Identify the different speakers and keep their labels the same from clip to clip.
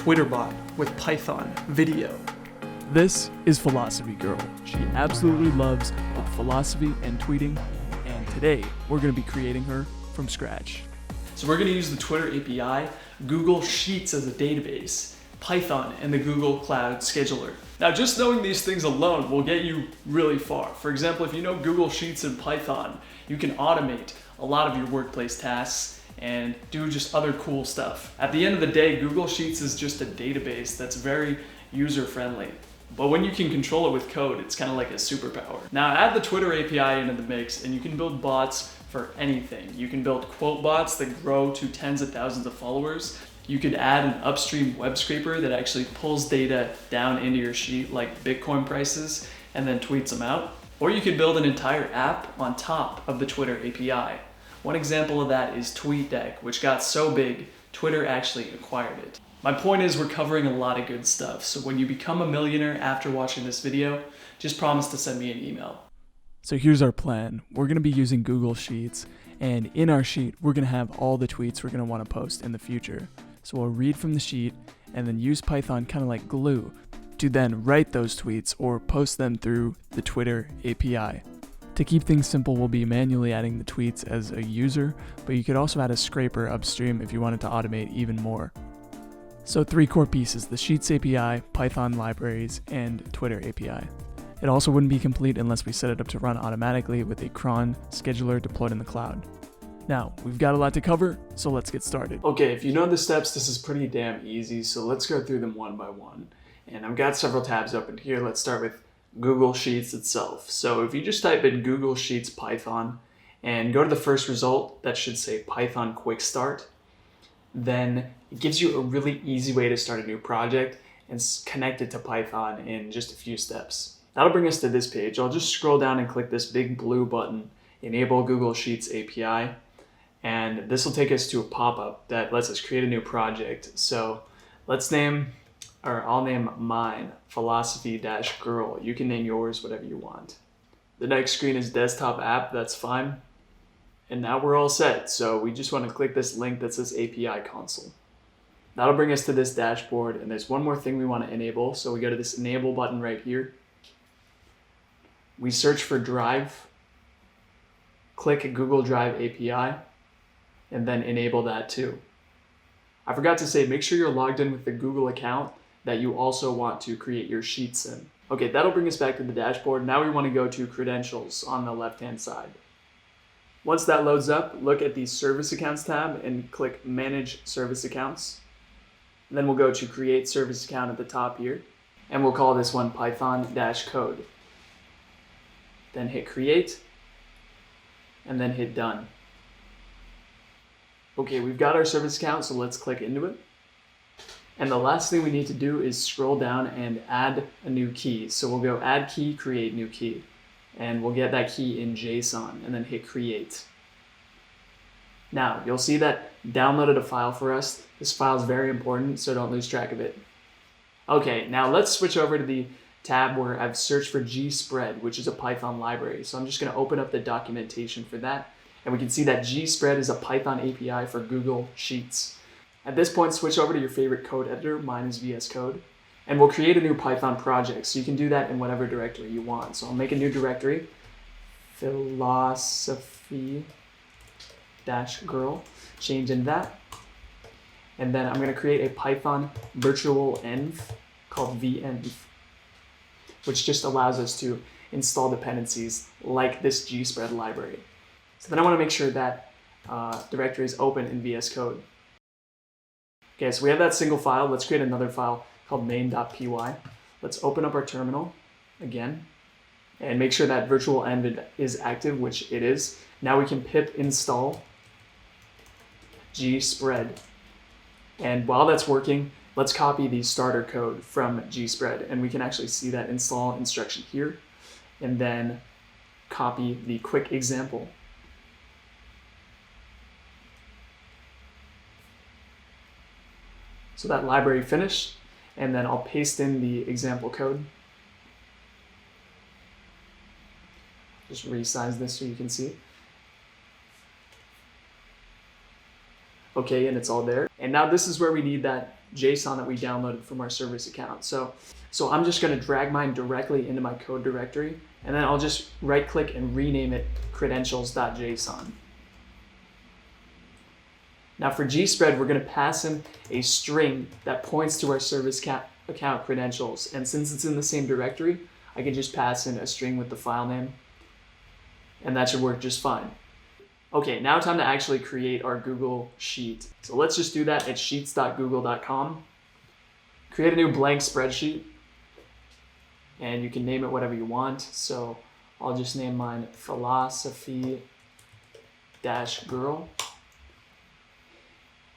Speaker 1: Twitter bot with Python video.
Speaker 2: This is Philosophy Girl. She absolutely loves both philosophy and tweeting, and today we're going to be creating her from scratch.
Speaker 1: So we're going to use the Twitter API, Google Sheets as a database, Python, and the Google Cloud Scheduler. Now, just knowing these things alone will get you really far. For example, if you know Google Sheets and Python, you can automate a lot of your workplace tasks and do just other cool stuff. At the end of the day, Google Sheets is just a database that's very user-friendly. But when you can control it with code, it's kind of like a superpower. Now add the Twitter API into the mix and you can build bots for anything. You can build quote bots that grow to tens of thousands of followers. You could add an upstream web scraper that actually pulls data down into your sheet like Bitcoin prices and then tweets them out. Or you could build an entire app on top of the Twitter API. One example of that is TweetDeck, which got so big, Twitter actually acquired it. My point is we're covering a lot of good stuff, so when you become a millionaire after watching this video, just promise to send me an email.
Speaker 2: So here's our plan. We're going to be using Google Sheets, and in our sheet, we're going to have all the tweets we're going to want to post in the future. So we'll read from the sheet and then use Python kind of like glue to then write those tweets or post them through the Twitter API. To keep things simple, we'll be manually adding the tweets as a user, but you could also add a scraper upstream if you wanted to automate even more. So 3 core pieces: the Sheets API, Python libraries, and Twitter API. It also wouldn't be complete unless we set it up to run automatically with a cron scheduler deployed in the cloud. Now, we've got a lot to cover, so let's get started.
Speaker 1: Okay, if you know the steps, this is pretty damn easy, so let's go through them one by one. And I've got several tabs open here. Let's start with Google Sheets itself. So if you just type in Google Sheets Python and go to the first result, that should say Python Quick Start, then it gives you a really easy way to start a new project and connect it to Python in just a few steps. That'll bring us to this page. I'll just scroll down and click this big blue button, Enable Google Sheets API, and this will take us to a pop-up that lets us create a new project. So let's name, or I'll name mine, Philosophy-Girl. You can name yours whatever you want. The next screen is Desktop App, that's fine. And now we're all set. So we just want to click this link that says API Console. That'll bring us to this dashboard, and there's one more thing we want to enable. So we go to this Enable button right here. We search for Drive, click Google Drive API, and then enable that too. I forgot to say, make sure you're logged in with the Google account that you also want to create your sheets in. Okay, that'll bring us back to the dashboard. Now we want to go to Credentials on the left-hand side. Once that loads up, look at the Service Accounts tab and click Manage Service Accounts. And then we'll go to Create Service Account at the top here, and we'll call this one Python-Code. Then hit Create, and then hit Done. Okay, we've got our service account, so let's click into it. And the last thing we need to do is scroll down and add a new key. So we'll go Add Key, Create New Key. And we'll get that key in JSON and then hit Create. Now, you'll see that downloaded a file for us. This file is very important, so don't lose track of it. Okay, now let's switch over to the tab where I've searched for gspread, which is a Python library. So I'm just going to open up the documentation for that. And we can see that gspread is a Python API for Google Sheets. At this point, switch over to your favorite code editor. Mine is VS Code. And we'll create a new Python project. So you can do that in whatever directory you want. So I'll make a new directory, Philosophy-Girl, change in that. And then I'm going to create a Python virtual env called venv, which just allows us to install dependencies like this gspread library. So then I want to make sure that directory is open in VS Code. Okay, so we have that single file. Let's create another file called main.py. Let's open up our terminal again and make sure that virtual env is active, which it is. Now we can pip install gspread. And while that's working, let's copy the starter code from gspread. And we can actually see that install instruction here. And then copy the quick example. So that library finished. And then I'll paste in the example code. Just resize this so you can see. Okay, and it's all there. And now this is where we need that JSON that we downloaded from our service account. So I'm just going to drag mine directly into my code directory, and then I'll just right click and rename it credentials.json. Now for gspread, we're going to pass in a string that points to our service account credentials. And since it's in the same directory, I can just pass in a string with the file name, and that should work just fine. Okay, now time to actually create our Google Sheet. So let's just do that at sheets.google.com. Create a new blank spreadsheet, and you can name it whatever you want. So I'll just name mine philosophy-girl.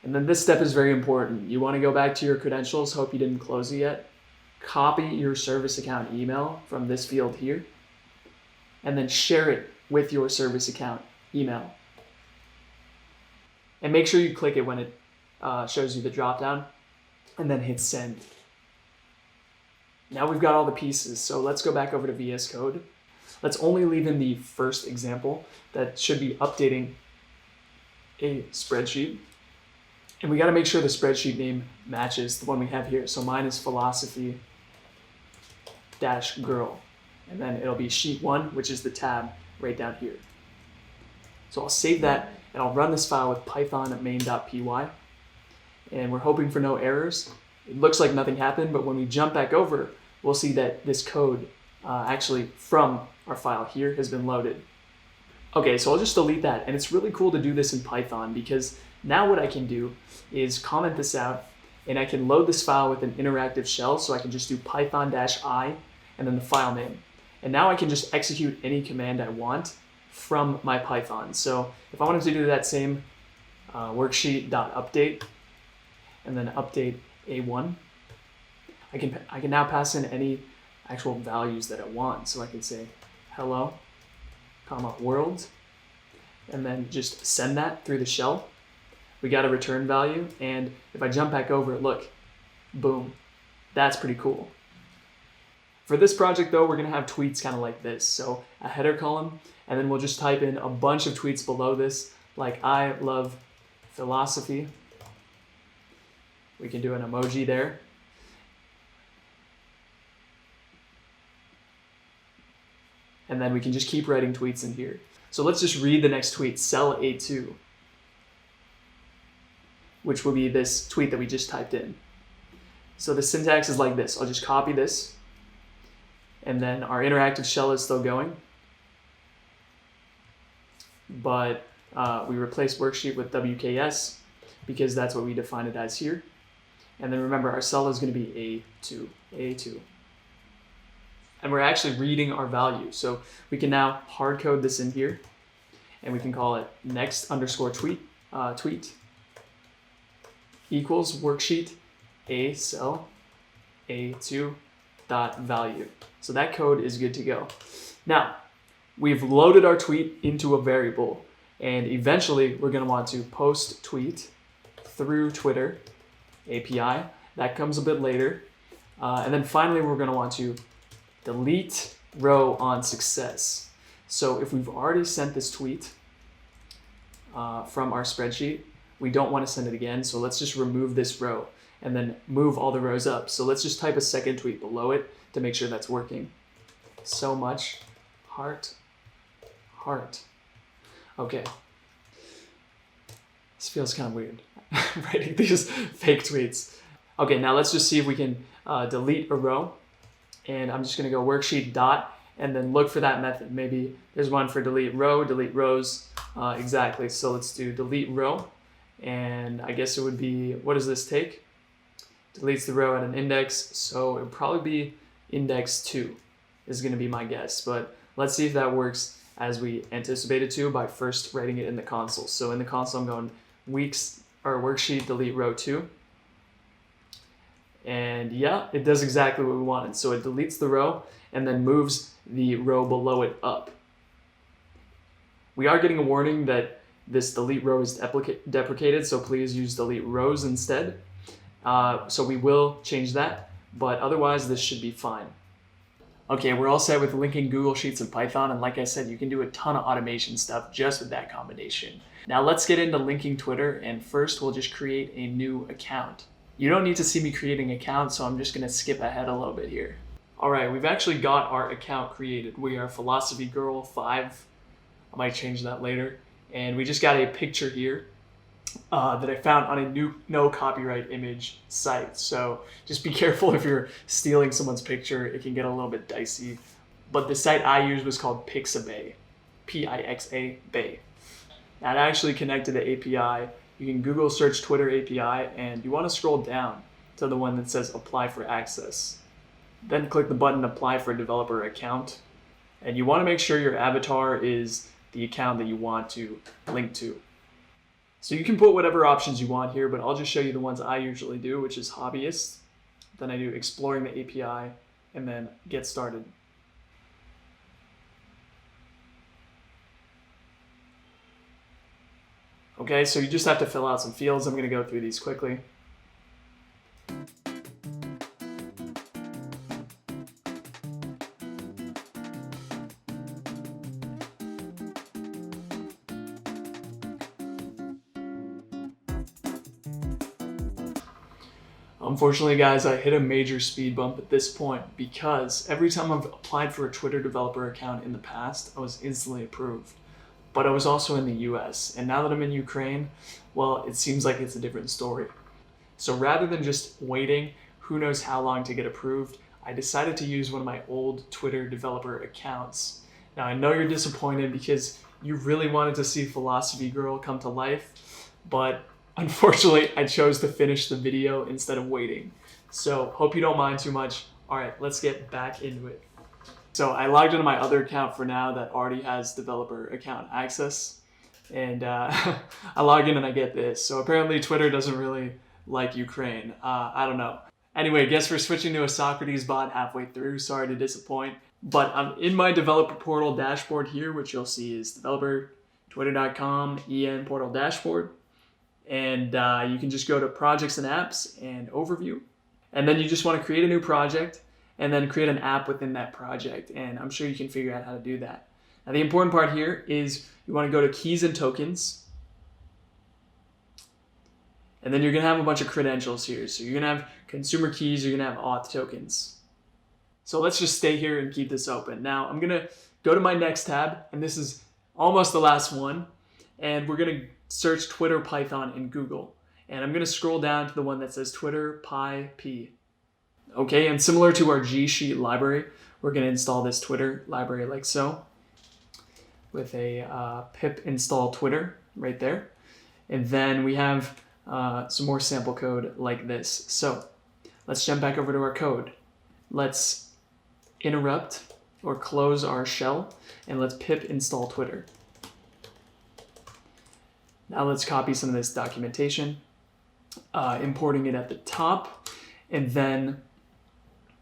Speaker 1: And then this step is very important. You want to go back to your credentials, hope you didn't close it yet. Copy your service account email from this field here, and then share it with your service account email. And make sure you click it when it shows you the dropdown, and then hit send. Now we've got all the pieces, so let's go back over to VS Code. Let's only leave in the first example that should be updating a spreadsheet. And we got to make sure the spreadsheet name matches the one we have here. So mine is philosophy-girl. And then it'll be sheet 1, which is the tab right down here. So I'll save that, and I'll run this file with python main.py. And we're hoping for no errors. It looks like nothing happened, but when we jump back over, we'll see that this code actually from our file here has been loaded. Okay, so I'll just delete that. And it's really cool to do this in Python, because now what I can do is comment this out, and I can load this file with an interactive shell. So I can just do python-i and then the file name. And now I can just execute any command I want from my Python. So if I wanted to do that same worksheet.update and then update A1, I can now pass in any actual values that I want. So I can say hello, comma, world, and then just send that through the shell. We got a return value, and if I jump back over, look, boom, that's pretty cool. For this project though, we're gonna have tweets kind of like this. So a header column, and then we'll just type in a bunch of tweets below this, like I love philosophy. We can do an emoji there. And then we can just keep writing tweets in here. So let's just read the next tweet, cell A2, which will be this tweet that we just typed in. So the syntax is like this. I'll just copy this, and then our interactive shell is still going, but we replace worksheet with WKS because that's what we define it as here. And then remember, our cell is going to be A2. And we're actually reading our value. So we can now hard code this in here, and we can call it next_tweet tweet equals worksheet a cell A2 dot value. So that code is good to go. Now, we've loaded our tweet into a variable, and eventually we're going to want to post tweet through Twitter API. That comes a bit later. And then finally, we're going to want to delete row on success. So if we've already sent this tweet from our spreadsheet, we don't want to send it again. So let's just remove this row and then move all the rows up. So let's just type a second tweet below it to make sure that's working. So much heart. Okay. This feels kind of weird, writing these fake tweets. Okay, now let's just see if we can delete a row. And I'm just gonna go worksheet dot and then look for that method. Maybe there's one for delete row, delete rows. Exactly, so let's do delete row. And I guess it would be, what does this take? Deletes the row at an index, so it would probably be index 2 is gonna be my guess. But let's see if that works as we anticipated to by first writing it in the console. So in the console, I'm going worksheet delete row 2. And yeah, it does exactly what we wanted. So it deletes the row and then moves the row below it up. We are getting a warning that this delete row is deprecated, so please use delete rows instead. So we will change that, but otherwise this should be fine. Okay, we're all set with linking Google Sheets and Python, and like I said, you can do a ton of automation stuff just with that combination. Now let's get into linking Twitter, and first we'll just create a new account. You don't need to see me creating accounts, so I'm just gonna skip ahead a little bit here. All right, we've actually got our account created. We are Philosophy Girl 5. I might change that later. And we just got a picture here that I found on a no copyright image site. So just be careful if you're stealing someone's picture. It can get a little bit dicey. But the site I used was called Pixabay, P-I-X-A, Bay. That actually connected to API. You can Google search Twitter API, and you want to scroll down to the one that says Apply for Access. Then click the button Apply for a Developer Account. And you want to make sure your avatar is the account that you want to link to. So you can put whatever options you want here, but I'll just show you the ones I usually do, which is Hobbyist. Then I do Exploring the API, and then Get Started. Okay, so you just have to fill out some fields. I'm going to go through these quickly. Unfortunately, guys, I hit a major speed bump at this point because every time I've applied for a Twitter developer account in the past, I was instantly approved. But I was also in the US, and now that I'm in Ukraine, well, it seems like it's a different story. So rather than just waiting who knows how long to get approved, I decided to use one of my old Twitter developer accounts. Now, I know you're disappointed because you really wanted to see Philosophy Girl come to life, but unfortunately, I chose to finish the video instead of waiting. So hope you don't mind too much. All right, let's get back into it. So I logged into my other account for now that already has developer account access. And I log in and I get this. So apparently Twitter doesn't really like Ukraine. I don't know. Anyway, guess we're switching to a Socrates bot halfway through. Sorry to disappoint. But I'm in my developer portal dashboard here, which you'll see is developer, twitter.com, en portal dashboard. And you can just go to projects and apps and overview. And then you just want to create a new project and then create an app within that project. And I'm sure you can figure out how to do that. Now, the important part here is you want to go to keys and tokens. And then you're going to have a bunch of credentials here. So you're going to have consumer keys, you're going to have auth tokens. So let's just stay here and keep this open. Now, I'm going to go to my next tab, and this is almost the last one. And we're going to search Twitter Python in Google. And I'm going to scroll down to the one that says Twitter PyP. Okay, and similar to our G Sheet library, we're going to install this Twitter library like so, with a pip install Twitter right there. And then we have some more sample code like this. So let's jump back over to our code. Let's interrupt or close our shell, and let's pip install Twitter. Now let's copy some of this documentation, importing it at the top, and then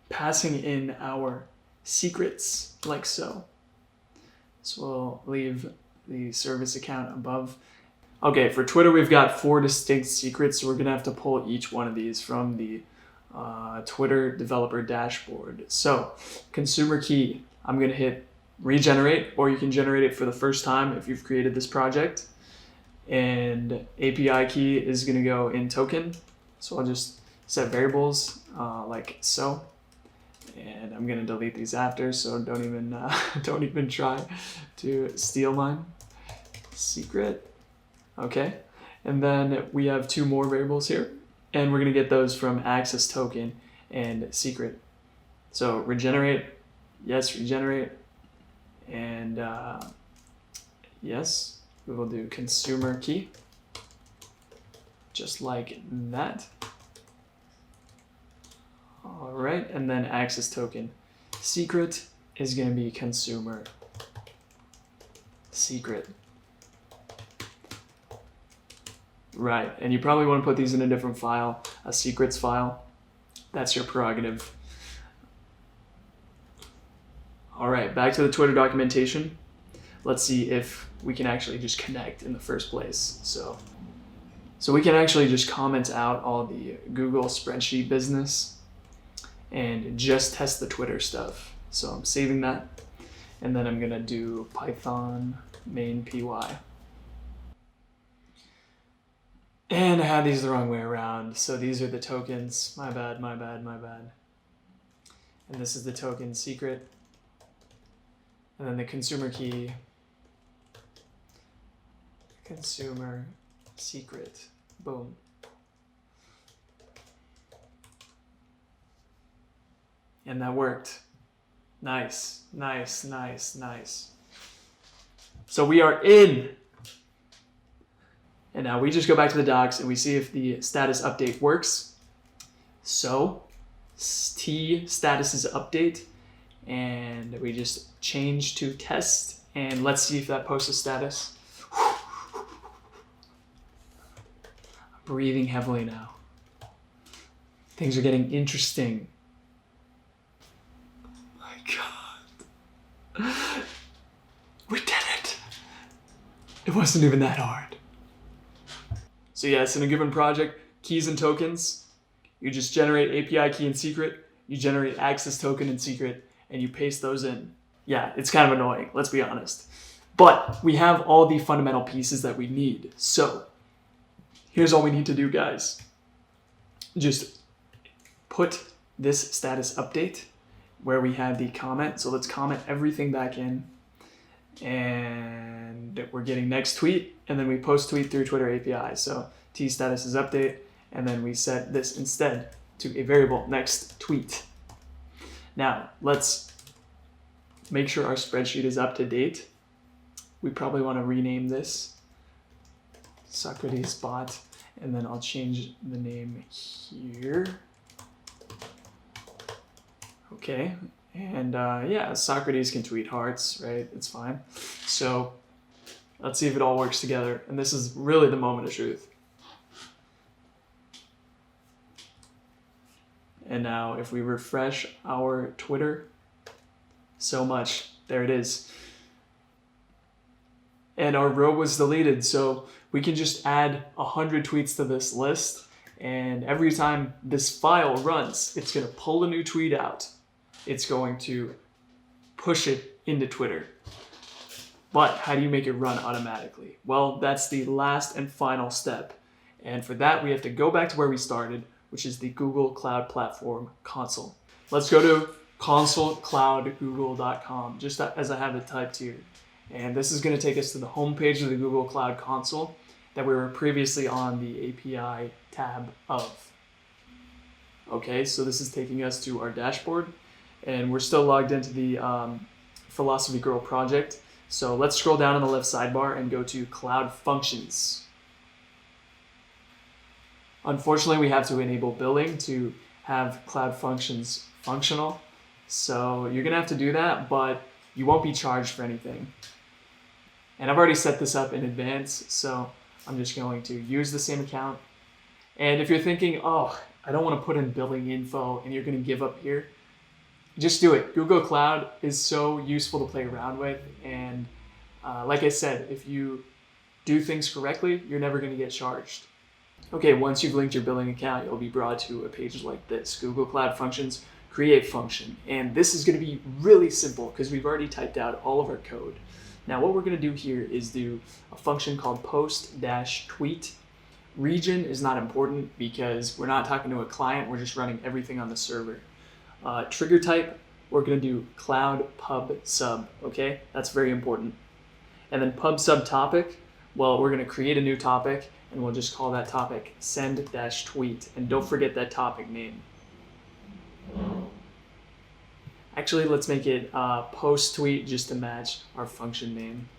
Speaker 1: passing in our secrets like so. So we'll leave the service account above. Okay, for Twitter, we've got 4 distinct secrets, so we're gonna have to pull each one of these from the Twitter developer dashboard. So, consumer key, I'm gonna hit regenerate, or you can generate it for the first time if you've created this project. And API key is gonna go in token. So I'll just set variables like so. And I'm gonna delete these after, so don't even try to steal mine. Secret. Okay, and then we have 2 more variables here, and we're gonna get those from access token and secret. So regenerate, yes, regenerate, and yes, we will do consumer key, just like that. All right, and then access token. Secret is gonna be consumer secret. Right, and you probably want to put these in a different file, a secrets file. That's your prerogative. All right, back to the Twitter documentation. Let's see if we can actually just connect in the first place. So we can actually just comment out all the Google spreadsheet business and just test the Twitter stuff. So I'm saving that, and then I'm gonna do Python main py. And I had these the wrong way around. So these are the tokens. My bad, my bad, my bad. And this is the token secret. And then the consumer key. Consumer secret. Boom. And that worked. Nice, nice, nice, nice. So we are in. And now we just go back to the docs and we see if the status update works. So T status is update, and we just change to test, and let's see if that posts a status. I'm breathing heavily now. Things are getting interesting. My God. We did it. It wasn't even that hard. So yes, in a given project, keys and tokens, you just generate API key and secret, you generate access token and secret, and you paste those in. Yeah, it's kind of annoying, let's be honest. But we have all the fundamental pieces that we need. So here's all we need to do, guys. Just put this status update where we have the comment. So let's comment everything back in. And we're getting next tweet, and then we post tweet through Twitter API. So T status is update, and then we set this instead to a variable next tweet. Now let's make sure our spreadsheet is up to date. We probably want to rename this Socrates bot, and then I'll change the name here. Okay. And yeah, Socrates can tweet hearts, right? It's fine. So let's see if it all works together. And this is really the moment of truth. And now if we refresh our Twitter, so much, there it is. And our row was deleted, so we can just add 100 tweets to this list. And every time this file runs, it's gonna pull a new tweet out. It's going to push it into Twitter. But how do you make it run automatically? Well, that's the last and final step. And for that, we have to go back to where we started, which is the Google Cloud Platform console. Let's go to consolecloudgoogle.com, just as I have it typed here. And this is going to take us to the home page of the Google Cloud Console that we were previously on the API tab of. Okay, so this is taking us to our dashboard. And we're still logged into the Philosophy Girl project. So let's scroll down on the left sidebar and go to Cloud Functions. Unfortunately, we have to enable billing to have Cloud Functions functional. So you're gonna have to do that, but you won't be charged for anything. And I've already set this up in advance, so I'm just going to use the same account. And if you're thinking, oh, I don't want to put in billing info, and you're gonna give up here, just do it. Google Cloud is so useful to play around with, and like I said, if you do things correctly, you're never going to get charged. Okay, once you've linked your billing account, you'll be brought to a page like this, Google Cloud Functions, Create Function. And this is going to be really simple because we've already typed out all of our code. Now what we're going to do here is do a function called post-tweet. Region is not important because we're not talking to a client, we're just running everything on the server. Trigger type, we're going to do cloud pub sub, okay? That's very important. And then pub sub topic, well, we're going to create a new topic and we'll just call that topic send-tweet. And don't forget that topic name. Actually, let's make it post tweet just to match our function name.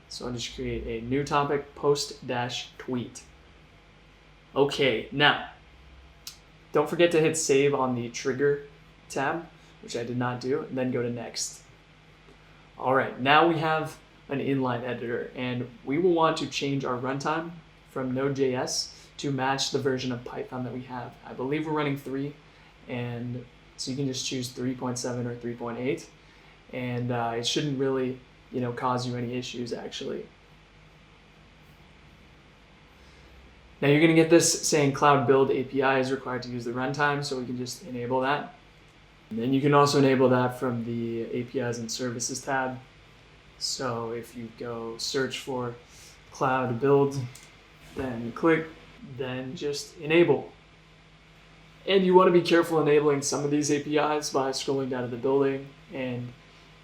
Speaker 1: So I'll just create a new topic, post-tweet. Okay, now, don't forget to hit save on the trigger tab, which I did not do, and then go to next. All right, now we have an inline editor, and we will want to change our runtime from Node.js to match the version of Python that we have. I believe we're running 3, and so you can just choose 3.7 or 3.8, and it shouldn't really, cause you any issues actually. Now you're going to get this saying Cloud Build API is required to use the runtime, so we can just enable that. And then you can also enable that from the APIs and Services tab. So if you go search for Cloud Build then click, then just enable. And you want to be careful enabling some of these APIs by scrolling down to the building, and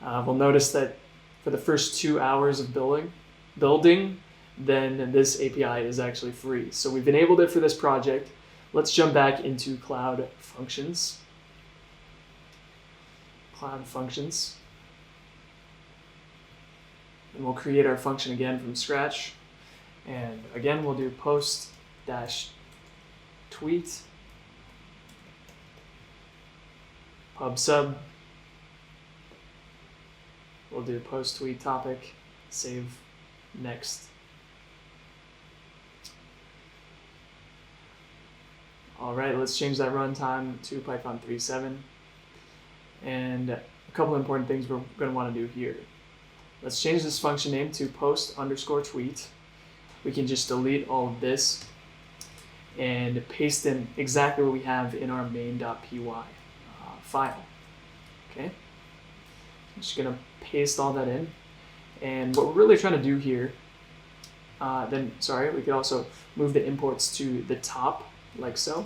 Speaker 1: we'll notice that for the first 2 hours of building, then this API is actually free. So we've enabled it for this project. Let's jump back into Cloud Functions. Cloud Functions. And we'll create our function again from scratch. And again, we'll do post dash tweet pub sub. We'll do post tweet topic, save, next. All right, let's change that runtime to Python 3.7. And a couple important things we're going to want to do here. Let's change this function name to post_tweet. We can just delete all of this and paste in exactly what we have in our main.py file. Okay, I'm just going to paste all that in. And what we're really trying to do here, we could also move the imports to the top, like so.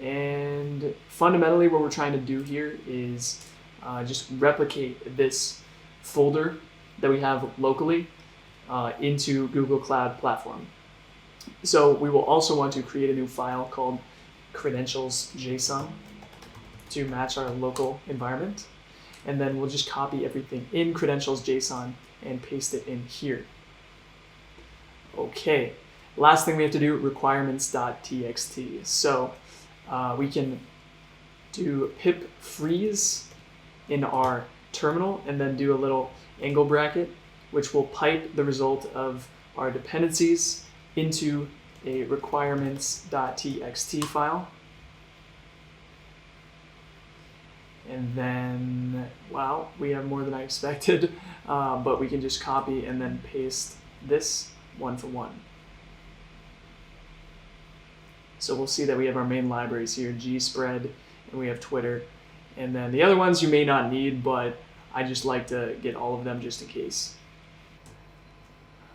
Speaker 1: And fundamentally what we're trying to do here is just replicate this folder that we have locally into Google Cloud Platform. So we will also want to create a new file called credentials JSON to match our local environment. And then we'll just copy everything in credentials JSON and paste it in here. Okay, last thing we have to do, requirements.txt. So we can do pip freeze in our terminal and then do a little angle bracket, which will pipe the result of our dependencies into a requirements.txt file. And then, wow, we have more than I expected, but we can just copy and then paste this one for one. So we'll see that we have our main libraries here, gspread, and we have Twitter. And then the other ones you may not need, but I just like to get all of them just in case.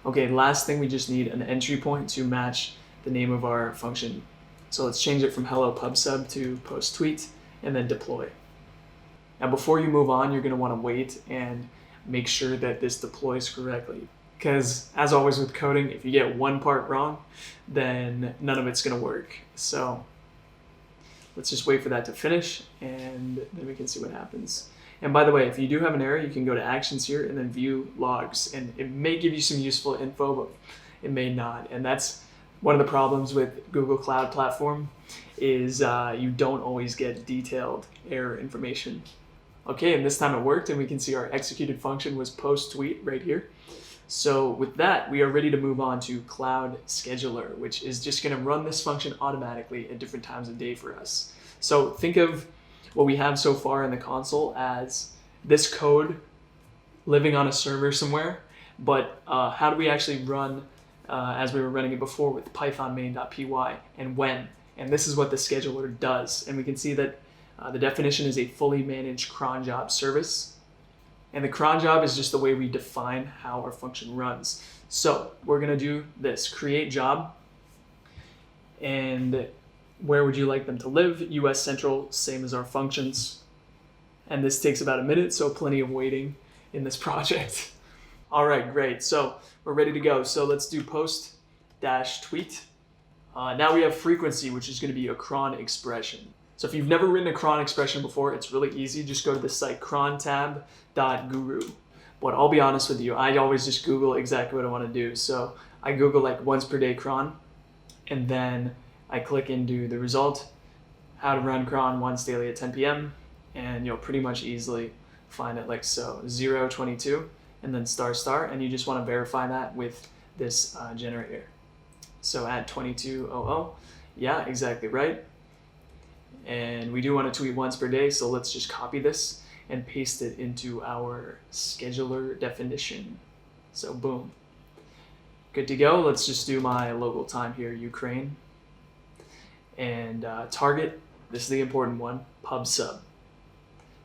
Speaker 1: Okay, last thing, we just need an entry point to match the name of our function. So let's change it from hello pub sub to post tweet and then deploy. Now before you move on, you're going to want to wait and make sure that this deploys correctly. Because as always with coding, if you get one part wrong, then none of it's going to work. So let's just wait for that to finish and then we can see what happens. And by the way, if you do have an error, you can go to actions here and then view logs. And it may give you some useful info, but it may not. And that's one of the problems with Google Cloud Platform is you don't always get detailed error information. Okay, and this time it worked, and we can see our executed function was post tweet right here. So with that, we are ready to move on to Cloud Scheduler, which is just going to run this function automatically at different times of day for us. So think of what we have so far in the console as this code living on a server somewhere, but how do we actually run as we were running it before with Python main.py and when? And this is what the scheduler does. And we can see that the definition is a fully managed cron job service. And the cron job is just the way we define how our function runs. So we're going to do this, create job. And where would you like them to live? US Central, same as our functions. And this takes about a minute, so plenty of waiting in this project. All right, great. So we're ready to go. So let's do post-tweet. Now we have frequency, which is going to be a cron expression. So if you've never written a cron expression before, it's really easy. Just go to the site crontab.guru. But I'll be honest with you, I always just Google exactly what I want to do. So I Google like once per day cron, and then I click into the result, how to run cron once daily at 10 p.m. And you'll pretty much easily find it like so, 022, and then star, and you just want to verify that with this generator. So at 2200, yeah, exactly right. And we do want to tweet once per day, so let's just copy this and paste it into our scheduler definition. So boom. Good to go. Let's just do my local time here, Ukraine. And target, this is the important one, pub sub.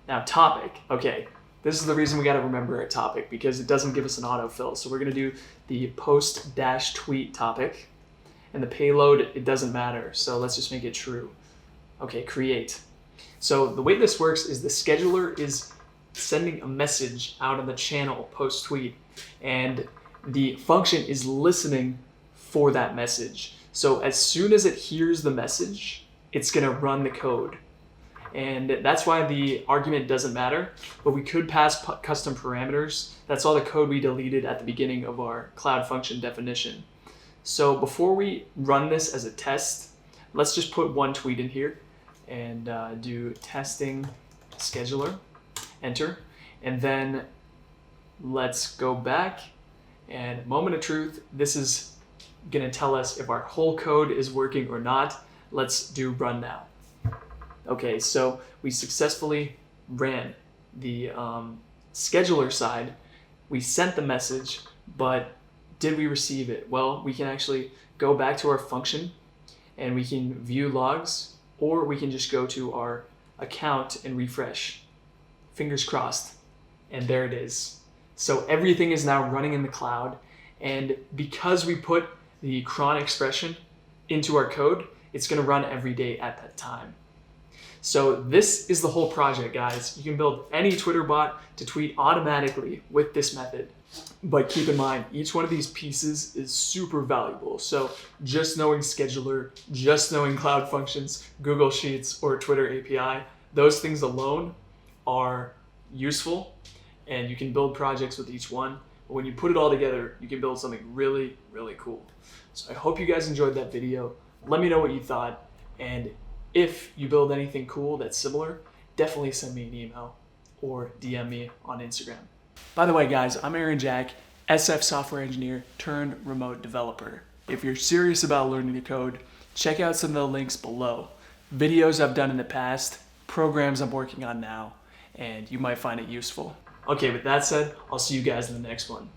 Speaker 1: Now topic, okay, This is the reason we got to remember our topic, because it doesn't give us an autofill. So we're going to do the post-tweet topic, and the payload, it doesn't matter. So let's just make it true. Okay, create. So the way this works is the scheduler is sending a message out on the channel post-tweet, and the function is listening for that message. So as soon as it hears the message, it's going to run the code. And that's why the argument doesn't matter, but we could pass custom parameters. That's all the code we deleted at the beginning of our cloud function definition. So before we run this as a test, let's just put one tweet in here and do testing scheduler, enter. And then let's go back, and moment of truth, this is gonna tell us if our whole code is working or not. Let's do run now. Okay, so we successfully ran the scheduler side. We sent the message, but did we receive it? Well, we can actually go back to our function and we can view logs, or we can just go to our account and refresh. Fingers crossed. And there it is. So everything is now running in the cloud. And because we put the cron expression into our code, it's going to run every day at that time. So this is the whole project, guys. You can build any Twitter bot to tweet automatically with this method. But keep in mind, each one of these pieces is super valuable. So just knowing scheduler, just knowing cloud functions, Google Sheets, or Twitter API, those things alone are useful, and you can build projects with each one. But when you put it all together, you can build something really, really cool. So I hope you guys enjoyed that video. Let me know what you thought, and if you build anything cool that's similar, definitely send me an email or DM me on Instagram. By the way, guys, I'm Aaron Jack, SF software engineer turned remote developer. If you're serious about learning to code, check out some of the links below. Videos I've done in the past, programs I'm working on now, and you might find it useful. Okay, with that said, I'll see you guys in the next one.